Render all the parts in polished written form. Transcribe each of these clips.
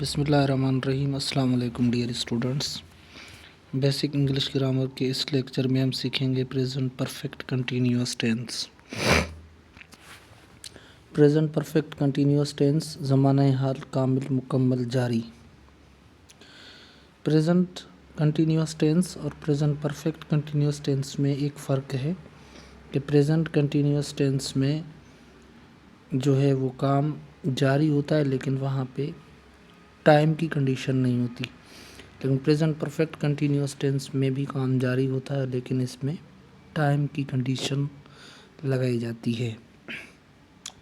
बिस्मिल्लाहिर्रहमानिर्रहीम। अस्सलाम वालेकुम dear students. Basic English grammar के इस लेक्चर में हम सीखेंगे present perfect continuous tense. Present perfect continuous tense ज़माना हाल कामिल मुकम्मल जारी। प्रेजेंट कंटिन्यूअस टेंस और प्रेजेंट परफेक्ट कंटिन्यूअस टेंस में एक फ़र्क है कि प्रेजेंट कंटिन्यूअस टेंस में जो है वो काम जारी होता है, लेकिन वहाँ पे टाइम की कंडीशन नहीं होती। लेकिन प्रेजेंट परफेक्ट कंटिन्यूअस टेंस में भी काम जारी होता है, लेकिन इसमें टाइम की कंडीशन लगाई जाती है।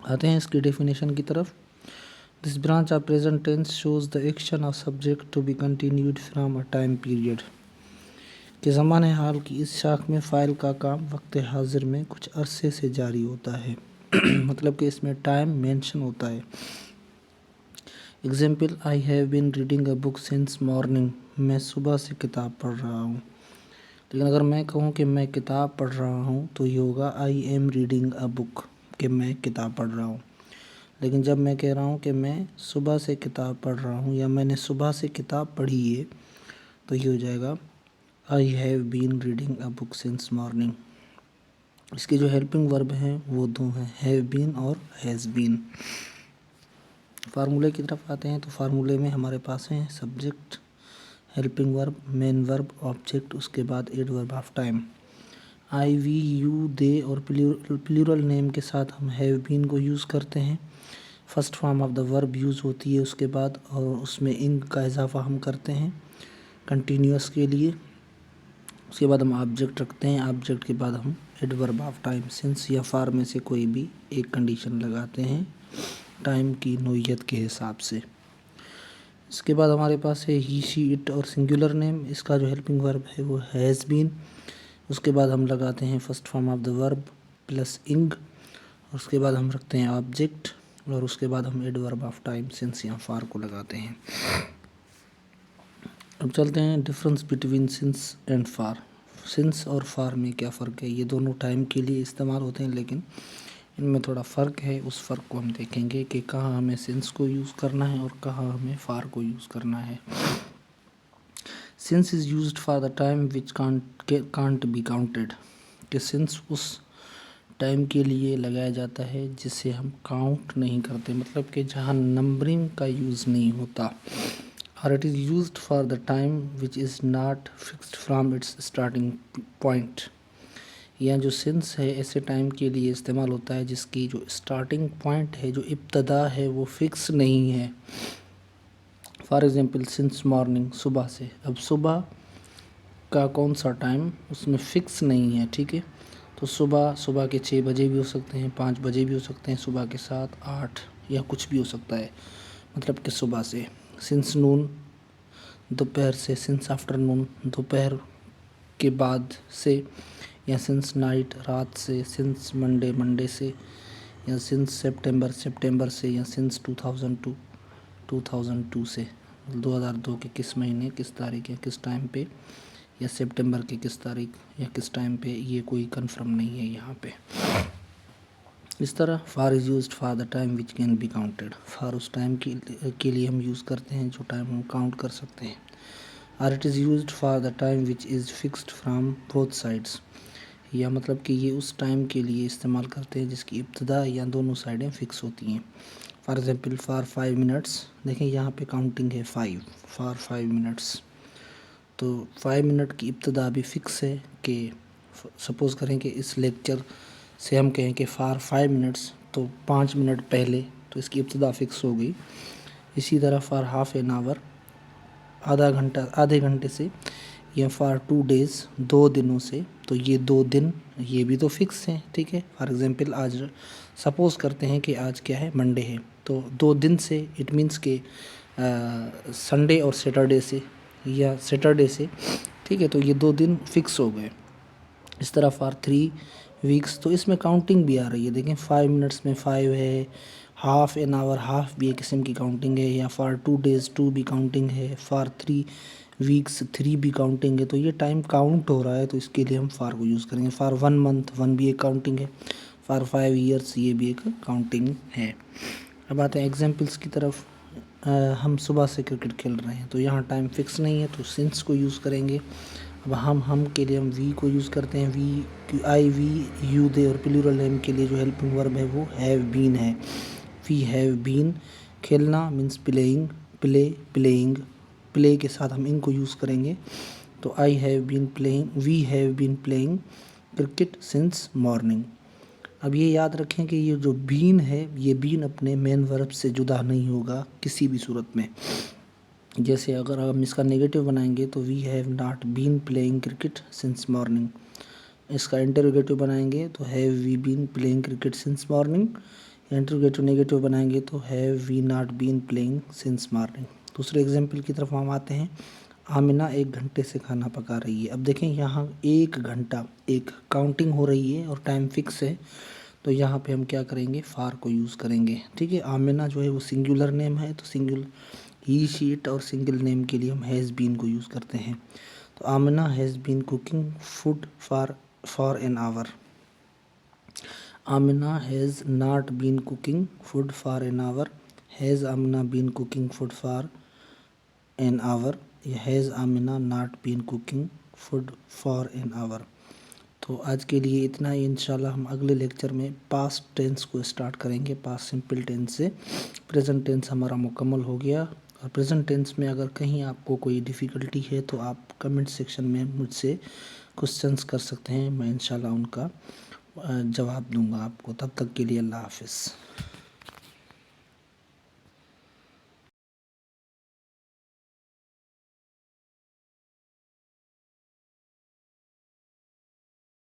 आते हैं इसकी डेफिनेशन की तरफ। This branch of present tense shows the action of subject to be continued from a time period. कि ज़माने हाल की इस शाख में फ़ाइल का काम वक्त हाजिर में कुछ अरसे से जारी होता है। मतलब कि इसमें टाइम मेंशन होता है। Example, I have been reading a book since morning. मैं सुबह से किताब पढ़ रहा हूँ। लेकिन अगर मैं कहूँ कि मैं किताब पढ़ रहा हूँ तो ये होगा I am reading a book, कि मैं किताब पढ़ रहा हूँ। लेकिन जब मैं कह रहा हूँ कि मैं सुबह से किताब पढ़ रहा हूँ या मैंने सुबह से किताब पढ़ी है, तो ये हो जाएगा I have been reading a book since morning. इसके जो हेल्पिंग वर्ब हैं वो दो हैं, हैव बीन और हैज़ बीन। फार्मूले की तरफ आते हैं तो फार्मूले में हमारे पास हैं subject, helping verb, main verb, object, उसके बाद adverb of time. I, we, you, they और प्लूरल नेम के साथ हम हैव बीन को यूज़ करते हैं। First form of the verb use होती है उसके बाद, और उसमें इंग का इजाफा हम करते हैं कंटिन्यूअस के लिए। उसके बाद हम ऑब्जेक्ट रखते हैं, ऑब्जेक्ट के बाद हम एडवर्ब ऑफ टाइम, सिंस या फॉर में से कोई भी एक कंडीशन लगाते हैं टाइम की नोयत के हिसाब से। इसके बाद हमारे पास है ही, शी, इट और सिंगुलर नेम। इसका जो हेल्पिंग वर्ब है वो हैज़ बीन। उसके बाद हम लगाते हैं first form of the verb plus इंग। उसके बाद हम रखते हैं ऑब्जेक्ट, और उसके बाद हम एडवर्ब ऑफ टाइम, सिंस या फॉर को लगाते हैं। अब चलते हैं difference between since and for. Since और फॉर में क्या फ़र्क है? ये दोनों टाइम के लिए इस्तेमाल होते हैं, लेकिन इनमें थोड़ा फ़र्क है। उस फ़र्क को हम देखेंगे कि कहाँ हमें सिंस को यूज़ करना है और कहाँ हमें फॉर को यूज़ करना है। Since is used for the time which can't be counted. कि सिंस उस टाइम के लिए लगाया जाता है जिसे हम काउंट नहीं करते, मतलब कि जहाँ नंबरिंग का यूज़ नहीं होता। और it is used for the time which is not fixed from its starting point. या जो सिंस है ऐसे टाइम के लिए इस्तेमाल होता है जिसकी जो स्टार्टिंग पॉइंट है, जो इब्तदा है, वो फिक्स नहीं है। फॉर एग्ज़ाम्पल, सिंस मॉर्निंग, सुबह से। अब सुबह का कौन सा टाइम उसमें फ़िक्स नहीं है, ठीक है। तो सुबह के 6 बजे भी हो सकते हैं, 5 बजे भी हो सकते हैं, सुबह के 7, 8 या कुछ भी हो सकता है, मतलब कि सुबह से। सिंस नून, दोपहर से। सिंस आफ्टरनून, दोपहर के बाद से। या सिंस नाइट, रात से। सिंस मंडे, मंडे से। या सिंस सितंबर, सितंबर से। या सिंस 2002, 2002 से। 2002 के किस महीने, किस तारीख या किस टाइम पे, या सितंबर के किस तारीख या किस टाइम पे, ये कोई कंफर्म नहीं है यहाँ पे। इस तरह for is used for the time which can be counted. For उस टाइम के लिए हम यूज़ करते हैं जो टाइम हम काउंट कर सकते हैं। और it is used for the time which is fixed from both sides. या मतलब कि ये उस टाइम के लिए इस्तेमाल करते हैं जिसकी इब्तदा या दोनों साइडें फ़िक्स होती हैं। फॉर एग्ज़ाम्पल, फॉर 5 मिनट्स, देखें यहाँ पे काउंटिंग है 5, फॉर 5 मिनट्स। तो 5 मिनट की इब्तदा भी फ़िक्स है। कि सपोज़ करें कि इस लेक्चर से हम कहें कि फॉर 5 मिनट्स, तो 5 मिनट पहले, तो इसकी इब्तदा फ़िक्स हो गई। इसी तरह फॉर हाफ़ एन आवर, आधा घंटा, आधे घंटे से। या फॉर 2 डेज़, 2 दिनों से, तो ये 2 दिन ये भी तो फिक्स हैं, ठीक है। फॉर एग्ज़ाम्पल, आज सपोज़ करते हैं कि आज क्या है, मंडे है, तो 2 दिन से इट मीन्स के संडे और सैटरडे से, या सैटरडे से, ठीक है। तो ये 2 दिन फिक्स हो गए। इस तरह फॉर 3 वीक्स, तो इसमें काउंटिंग भी आ रही है। देखें 5 मिनट्स में 5 है, हाफ़ एन आवर, हाफ़ भी एक किस्म की काउंटिंग है। या फॉर 2 डेज़ 2 भी काउंटिंग है। फॉर 3 वीक्स 3 भी काउंटिंग है। तो ये टाइम काउंट हो रहा है, तो इसके लिए हम फॉर को यूज़ करेंगे। फॉर 1 मंथ, 1 भी एक काउंटिंग है। फॉर 5 ईयर्स, ये भी एक काउंटिंग है। अब आते हैं एग्जाम्पल्स की तरफ। हम सुबह से क्रिकेट खेल रहे हैं, तो यहाँ टाइम फिक्स नहीं है तो सिंस को यूज़ करेंगे। अब हम के लिए हम वी को यूज़ करते हैं। We I we you they और प्लूरल नेम के लिए जो हेल्पिंग वर्ब है वो हैव बीन है। वी हैव बीन, खेलना मीन्स प्लेइंग, प्लेइंग, प्ले के साथ हम इनको यूज़ करेंगे। तो I have been playing, we have been playing cricket since morning. अब ये याद रखें कि ये जो बीन है, ये बीन अपने मेन वर्ब से जुदा नहीं होगा किसी भी सूरत में। जैसे अगर हम इसका नेगेटिव बनाएंगे तो we have not been playing cricket since morning. इसका इंटरोगेटिव बनाएंगे तो have we been playing cricket since morning. Interrogative negative बनाएंगे तो have we not been playing since morning. दूसरे एग्जाम्पल की तरफ हम आते हैं। आमिना 1 घंटे से खाना पका रही है। अब देखें यहाँ 1 घंटा, एक काउंटिंग हो रही है और टाइम फिक्स है, तो यहाँ पे हम क्या करेंगे, फार को यूज़ करेंगे। ठीक है, आमिना जो है वो सिंगुलर नेम है, तो सिंगुलर ही शीट और सिंगल नेम के लिए हम हैज़ बीन को यूज़ करते हैं। तो Amina has been cooking food for an hour. Amina has not been cooking food for an hour. Has Amina been cooking food for an hour, has Amina not been cooking food for an hour. तो आज के लिए इतना ही। इंशाल्लाह हम अगले लेक्चर में past tense को स्टार्ट करेंगे, पास्ट सिंपल टेंस से। प्रेजेंट टेंस हमारा मुकम्मल हो गया, और प्रेजेंट टेंस में अगर कहीं आपको कोई डिफ़िकल्टी है तो आप कमेंट सेक्शन में मुझसे क्वेश्चंस कर सकते हैं, मैं इंशाल्लाह उनका जवाब दूंगा आपको। तब तक के लिए अल्लाह हाफ़िज़।